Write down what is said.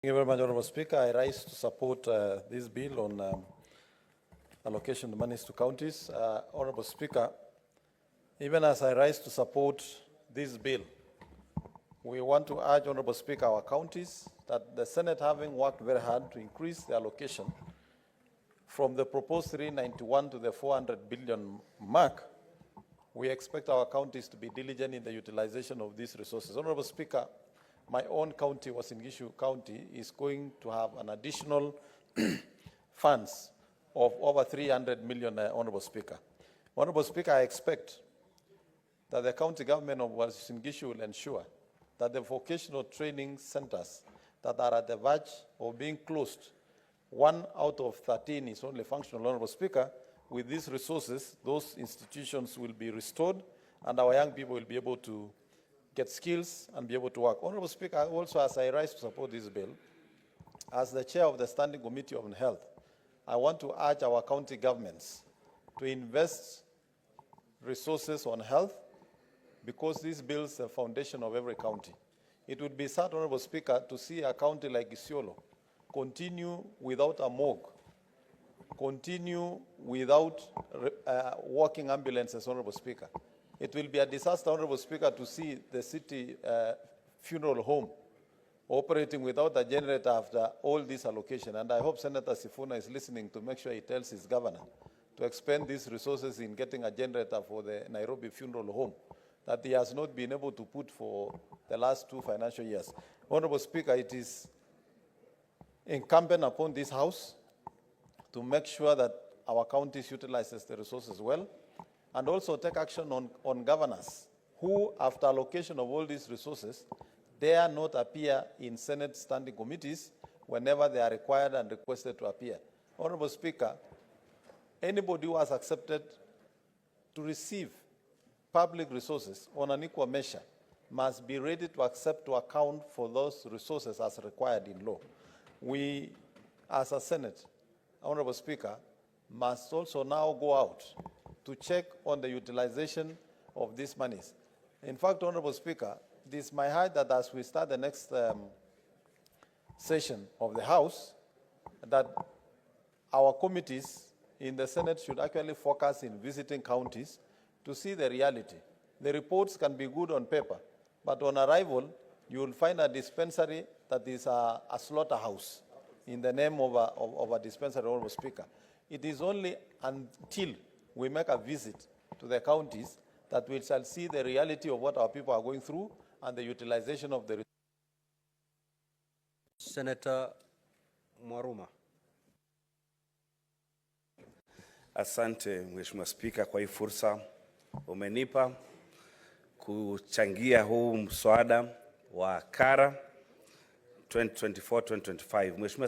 Thank you very much, Honorable Speaker. I rise to support this bill on allocation of monies to counties. Honorable Speaker, even as I rise to support this bill, we want to urge, Honorable Speaker, our counties that the Senate, having worked very hard to increase the allocation from the proposed 391 to the 400 billion mark, we expect our counties to be diligent in the utilization of these resources. Honorable Speaker, my own county, Uasin Gishu County, is going to have an additional funds of over 300 million, Honorable Speaker. Honorable Speaker, I expect that the county government of Uasin Gishu will ensure that the vocational training centers that are at the verge of being closed, 1 out of 13 is only functional, Honorable Speaker. With these resources, those institutions will be restored and our young people will be able to get skills and be able to work. Honorable Speaker, also as I rise to support this bill, as the chair of the Standing Committee on Health, I want to urge our county governments to invest resources on health because this builds the foundation of every county. It would be sad, Honorable Speaker, to see a county like Isiolo continue without a morgue, continue without walking ambulances, Honorable Speaker. It will be a disaster, Honorable Speaker, to see the city funeral home operating without a generator after all this allocation. And I hope Senator Sifuna is listening to make sure he tells his governor to expend these resources in getting a generator for the Nairobi Funeral Home that he has not been able to put for the last 2 financial years. Honorable Speaker, it is incumbent upon this House to make sure that our counties utilizes the resources well, and also take action on governors who, after allocation of all these resources, dare not appear in Senate standing committees whenever they are required and requested to appear. Honorable Speaker, anybody who has accepted to receive public resources on an equal measure must be ready to accept to account for those resources as required in law. We, as a Senate, Honorable Speaker, must also now go out to check on the utilization of these monies. In fact, Honorable Speaker, it is my heart that as we start the next session of the House, that our committees in the Senate should actually focus in visiting counties to see the reality. The reports can be good on paper, but on arrival, you will find a dispensary that is a slaughterhouse in the name of a dispensary, Honorable Speaker. It is only until we make a visit to the counties that we shall see the reality of what our people are going through and the utilization of the resources. Senator Mwaruma. Asante Mheshimiwa Spika kwa hii fursa umenipa kuchangia huu mswada wa kara 2024-2025. Mheshimiwa